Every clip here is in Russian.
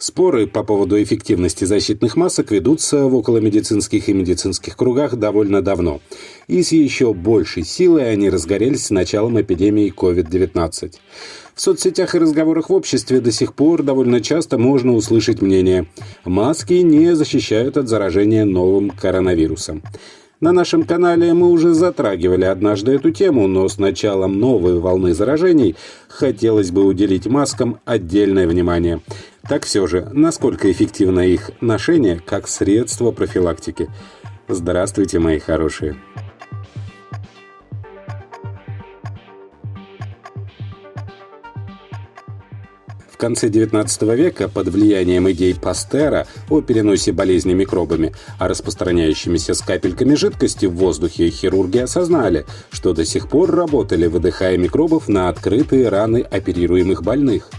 Споры по поводу эффективности защитных масок ведутся в околомедицинских и медицинских кругах довольно давно. И с еще большей силой они разгорелись с началом эпидемии COVID-19. В соцсетях и разговорах в обществе до сих пор довольно часто можно услышать мнение: маски не защищают от заражения новым коронавирусом. На нашем канале мы уже затрагивали однажды эту тему, но с началом новой волны заражений хотелось бы уделить маскам отдельное внимание. Так все же, насколько эффективно их ношение как средство профилактики? Здравствуйте, мои хорошие! В конце XIX века под влиянием идей Пастера о переносе болезней микробами, распространяющимися с капельками жидкости в воздухе, хирурги осознали, что до сих пор работали, выдыхая микробов на открытые раны оперируемых больных.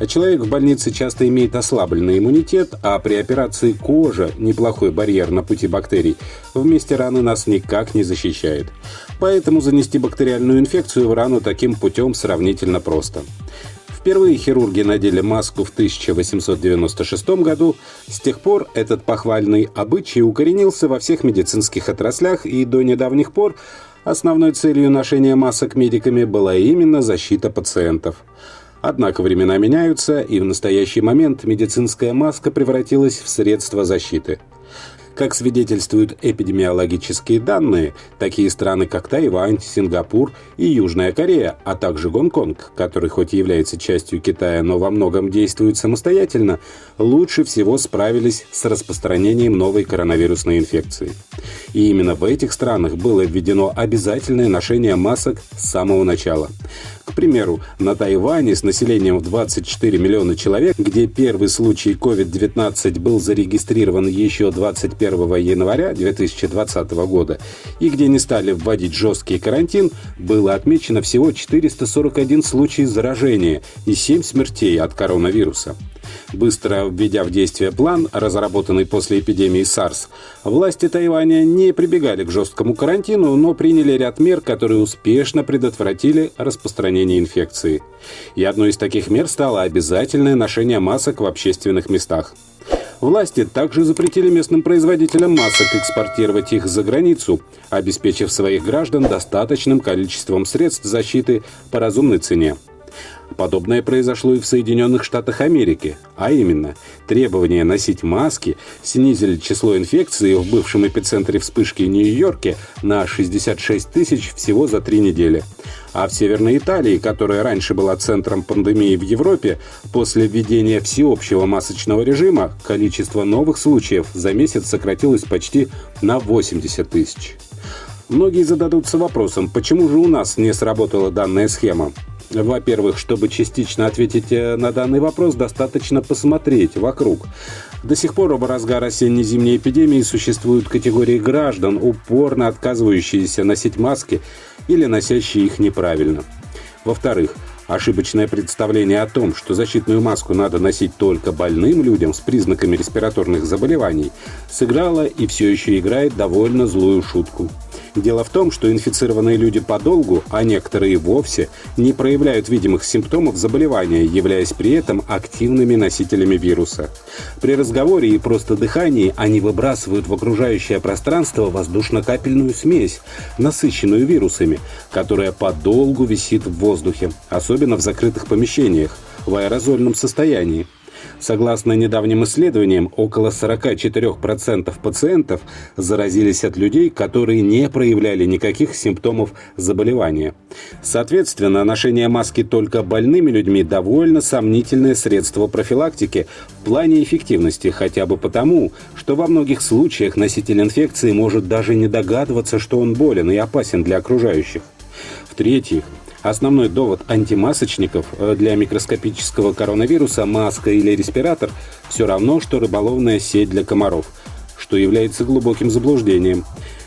Человек в больнице часто имеет ослабленный иммунитет, а при операции кожа, неплохой барьер на пути бактерий, вместе раны нас никак не защищает. Поэтому занести бактериальную инфекцию в рану таким путем сравнительно просто. Впервые хирурги надели маску в 1896 году. С тех пор этот похвальный обычай укоренился во всех медицинских отраслях, и до недавних пор основной целью ношения масок медиками была именно защита пациентов. Однако времена меняются, и в настоящий момент медицинская маска превратилась в средство защиты. Как свидетельствуют эпидемиологические данные, такие страны, как Тайвань, Сингапур и Южная Корея, а также Гонконг, который хоть и является частью Китая, но во многом действует самостоятельно, лучше всего справились с распространением новой коронавирусной инфекции. И именно в этих странах было введено обязательное ношение масок с самого начала. К примеру, на Тайване с населением в 24 миллиона человек, где первый случай COVID-19 был зарегистрирован еще 21 января 2020 года, и где не стали вводить жесткий карантин, было отмечено всего 441 случай заражения и 7 смертей от коронавируса. Быстро введя в действие план, разработанный после эпидемии SARS, власти Тайваня не прибегали к жесткому карантину, но приняли ряд мер, которые успешно предотвратили распространение инфекции. И одной из таких мер стало обязательное ношение масок в общественных местах. Власти также запретили местным производителям масок экспортировать их за границу, обеспечив своих граждан достаточным количеством средств защиты по разумной цене. Подобное произошло и в Соединенных Штатах Америки, а именно, требования носить маски снизили число инфекций в бывшем эпицентре вспышки Нью-Йорке на 66 тысяч всего за 3 недели. А в Северной Италии, которая раньше была центром пандемии в Европе, после введения всеобщего масочного режима количество новых случаев за месяц сократилось почти на 80 тысяч. Многие зададутся вопросом, почему же у нас не сработала данная схема? Во-первых, чтобы частично ответить на данный вопрос, достаточно посмотреть вокруг. До сих пор в разгар осенне-зимней эпидемии существуют категории граждан, упорно отказывающиеся носить маски или носящие их неправильно. Во-вторых, ошибочное представление о том, что защитную маску надо носить только больным людям с признаками респираторных заболеваний, сыграло и все еще играет довольно злую шутку. Дело в том, что инфицированные люди подолгу, а некоторые вовсе, не проявляют видимых симптомов заболевания, являясь при этом активными носителями вируса. При разговоре и просто дыхании они выбрасывают в окружающее пространство воздушно-капельную смесь, насыщенную вирусами, которая подолгу висит в воздухе, особенно в закрытых помещениях, в аэрозольном состоянии. Согласно недавним исследованиям, около 44% пациентов заразились от людей, которые не проявляли никаких симптомов заболевания. Соответственно, ношение маски только больными людьми довольно сомнительное средство профилактики в плане эффективности, хотя бы потому, что во многих случаях носитель инфекции может даже не догадываться, что он болен и опасен для окружающих. В-третьих, основной довод антимасочников: для микроскопического коронавируса маска или респиратор все равно, что рыболовная сеть для комаров, что является глубоким заблуждением.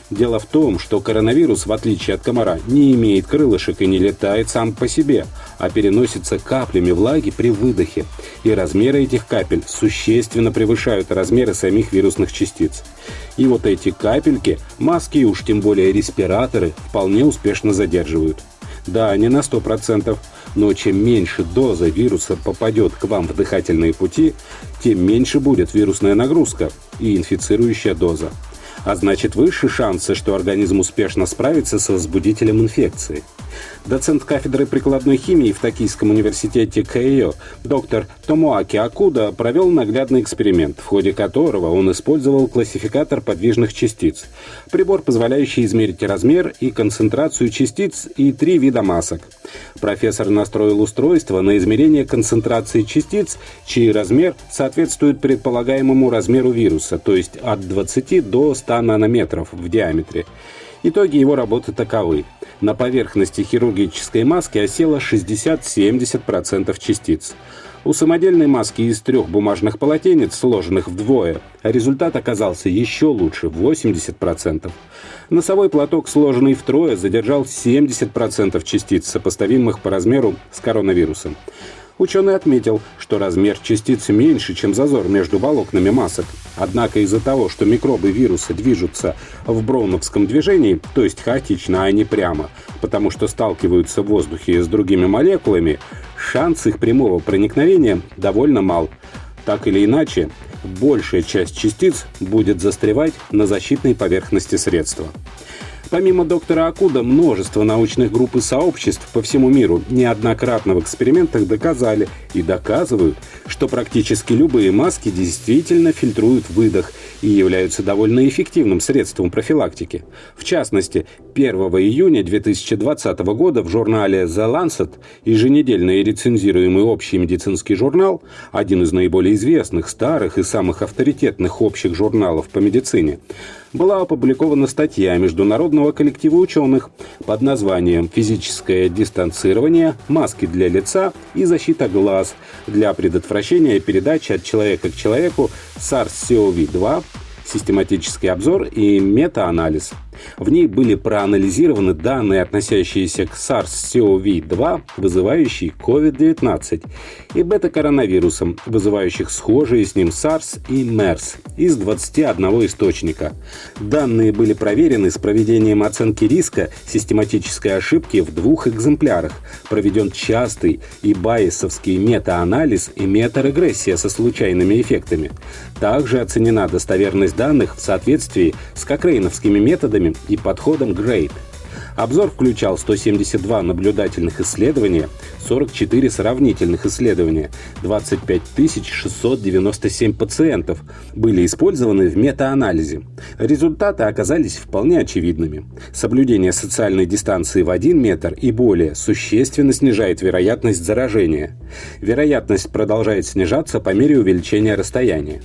Дело в том, что коронавирус, в отличие от комара, не имеет крылышек и не летает сам по себе, а переносится каплями влаги при выдохе. И размеры этих капель существенно превышают размеры самих вирусных частиц. И вот эти капельки, маски и уж тем более респираторы, вполне успешно задерживают. Да, не на 100%, Но чем меньше доза вируса попадет к вам в дыхательные пути, тем меньше будет вирусная нагрузка и инфицирующая доза. А значит, выше шансы, что организм успешно справится с возбудителем инфекции. Доцент кафедры прикладной химии в Токийском университете Кэйо доктор Томоаки Акуда провел наглядный эксперимент, в ходе которого он использовал классификатор подвижных частиц, прибор, позволяющий измерить размер и концентрацию частиц и 3 вида масок. Профессор настроил устройство на измерение концентрации частиц, чей размер соответствует предполагаемому размеру вируса, то есть от 20 до 100 нанометров в диаметре. Итоги его работы таковы. На поверхности хирургической маски осело 60-70% частиц. У самодельной маски из 3 бумажных полотенец, сложенных вдвое, результат оказался еще лучше – 80%. Носовой платок, сложенный втрое, задержал 70% частиц, сопоставимых по размеру с коронавирусом. Ученый отметил, что размер частиц меньше, чем зазор между волокнами масок. Однако из-за того, что микробы вируса движутся в броуновском движении, то есть хаотично, а не прямо, потому что сталкиваются в воздухе с другими молекулами, шанс их прямого проникновения довольно мал. Так или иначе, большая часть частиц будет застревать на защитной поверхности средства. Помимо доктора Акуда, множество научных групп и сообществ по всему миру неоднократно в экспериментах доказали и доказывают, что практически любые маски действительно фильтруют выдох и являются довольно эффективным средством профилактики. В частности, 1 июня 2020 года в журнале The Lancet, еженедельный рецензируемый общий медицинский журнал, один из наиболее известных, старых и самых авторитетных общих журналов по медицине, была опубликована статья международного коллектива ученых под названием «Физическое дистанцирование, маски для лица и защита глаз для предотвращения передачи от человека к человеку SARS-CoV-2, систематический обзор и метаанализ». В ней были проанализированы данные, относящиеся к SARS-CoV-2, вызывающие COVID-19, и бета-коронавирусам, вызывающих схожие с ним SARS и MERS, из 21 источника. Данные были проверены с проведением оценки риска систематической ошибки в 2 экземплярах. Проведен частый и байесовский метаанализ и метарегрессия со случайными эффектами. Также оценена достоверность данных в соответствии с кокрейновскими методами и подходом GRADE. Обзор включал 172 наблюдательных исследования, 44 сравнительных исследования, 25 697 пациентов были использованы в метаанализе. Результаты оказались вполне очевидными. Соблюдение социальной дистанции в 1 метр и более существенно снижает вероятность заражения. Вероятность продолжает снижаться по мере увеличения расстояния.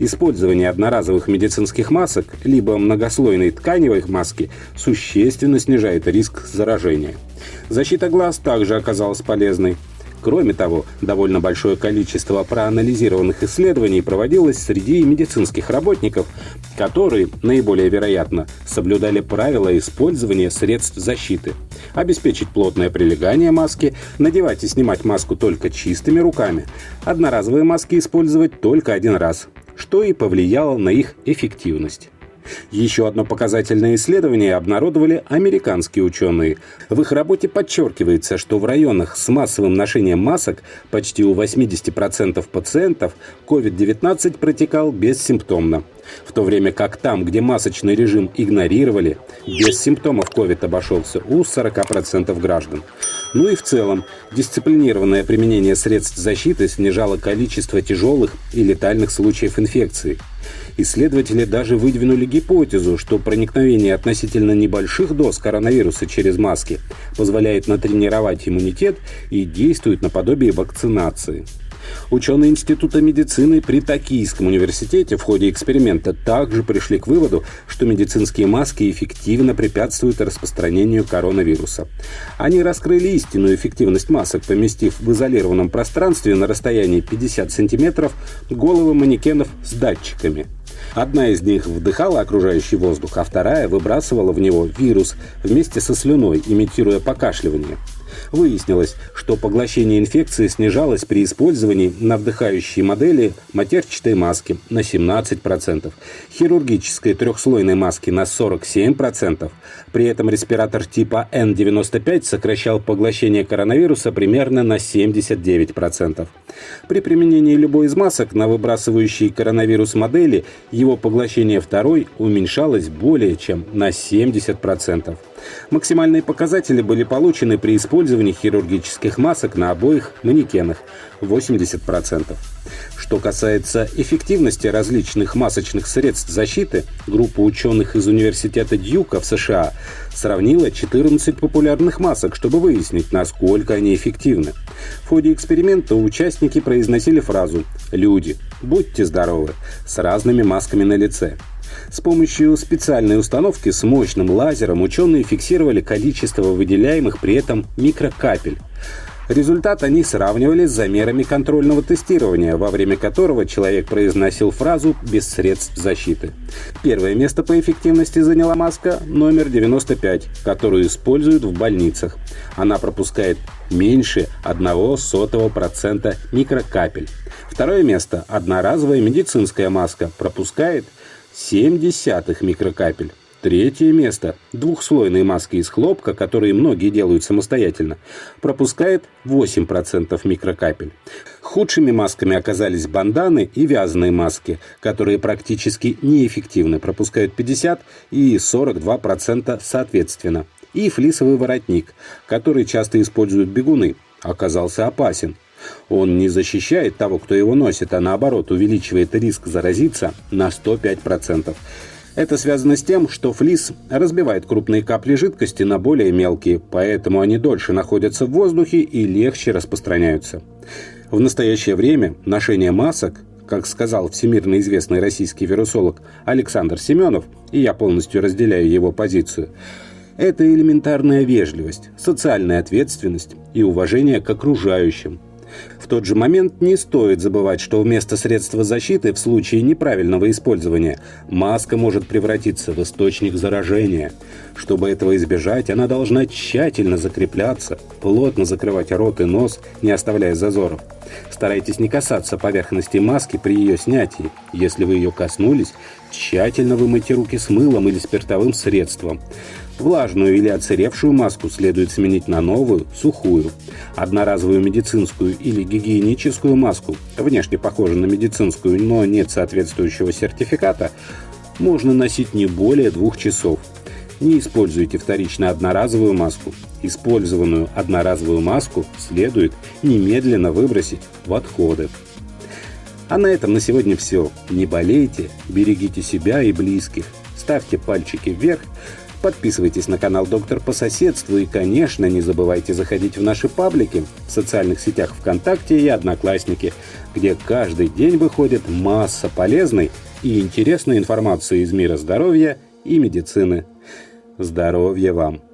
Использование одноразовых медицинских масок либо многослойной тканевой маски существенно снижает риск заражения. Защита глаз также оказалась полезной. Кроме того, довольно большое количество проанализированных исследований проводилось среди медицинских работников, которые, наиболее вероятно, соблюдали правила использования средств защиты. Обеспечить плотное прилегание маски, надевать и снимать маску только чистыми руками, одноразовые маски использовать только 1 раз, что и повлияло на их эффективность. Еще одно показательное исследование обнародовали американские ученые. В их работе подчеркивается, что в районах с массовым ношением масок почти у 80% пациентов COVID-19 протекал бессимптомно, в то время как там, где масочный режим игнорировали, без симптомов COVID обошелся у 40% граждан. Ну и в целом, дисциплинированное применение средств защиты снижало количество тяжелых и летальных случаев инфекции. Исследователи даже выдвинули гипотезу, что проникновение относительно небольших доз коронавируса через маски позволяет натренировать иммунитет и действует наподобие вакцинации. Ученые Института медицины при Токийском университете в ходе эксперимента также пришли к выводу, что медицинские маски эффективно препятствуют распространению коронавируса. Они раскрыли истинную эффективность масок, поместив в изолированном пространстве на расстоянии 50 сантиметров головы манекенов с датчиками. Одна из них вдыхала окружающий воздух, а вторая выбрасывала в него вирус вместе со слюной, имитируя покашливание. Выяснилось, что поглощение инфекции снижалось при использовании на вдыхающей модели матерчатой маски на 17%, хирургической трехслойной маски на 47%. При этом респиратор типа N95 сокращал поглощение коронавируса примерно на 79%. При применении любой из масок на выбрасывающей коронавирус модели его поглощение второй уменьшалось более чем на 70%. Максимальные показатели были получены при использовании хирургических масок на обоих манекенах – 80%. Что касается эффективности различных масочных средств защиты, группа ученых из университета Дьюка в США сравнила 14 популярных масок, чтобы выяснить, насколько они эффективны. В ходе эксперимента участники произносили фразу «Люди, будьте здоровы» с разными масками на лице. С помощью специальной установки с мощным лазером ученые фиксировали количество выделяемых при этом микрокапель. Результат они сравнивали с замерами контрольного тестирования, во время которого человек произносил фразу без средств защиты. Первое место по эффективности заняла маска номер 95, которую используют в больницах. Она пропускает меньше 0,01% микрокапель. Второе место – одноразовая медицинская маска, пропускает 0,7 микрокапель. Третье место – двухслойные маски из хлопка, которые многие делают самостоятельно, пропускает 8% микрокапель. Худшими масками оказались банданы и вязаные маски, которые практически неэффективны, пропускают 50 и 42% соответственно. И флисовый воротник, который часто используют бегуны, оказался опасен. Он не защищает того, кто его носит, а наоборот увеличивает риск заразиться на 105%. Это связано с тем, что флис разбивает крупные капли жидкости на более мелкие, поэтому они дольше находятся в воздухе и легче распространяются. В настоящее время ношение масок, как сказал всемирно известный российский вирусолог Александр Семенов, и я полностью разделяю его позицию, это элементарная вежливость, социальная ответственность и уважение к окружающим. В тот же момент не стоит забывать, что вместо средства защиты в случае неправильного использования маска может превратиться в источник заражения. Чтобы этого избежать, она должна тщательно закрепляться, плотно закрывать рот и нос, не оставляя зазоров. Старайтесь не касаться поверхности маски при ее снятии. Если вы ее коснулись, тщательно вымойте руки с мылом или спиртовым средством. Влажную или отсыревшую маску следует сменить на новую, сухую. Одноразовую медицинскую или гигиеническую маску, внешне похожую на медицинскую, но нет соответствующего сертификата, можно носить не более 2 часов. Не используйте вторично одноразовую маску. Использованную одноразовую маску следует немедленно выбросить в отходы. А на этом на сегодня все. Не болейте, берегите себя и близких. Ставьте пальчики вверх. Подписывайтесь на канал «Доктор по соседству» и, конечно, не забывайте заходить в наши паблики в социальных сетях ВКонтакте и Одноклассники, где каждый день выходит масса полезной и интересной информации из мира здоровья и медицины. Здоровья вам!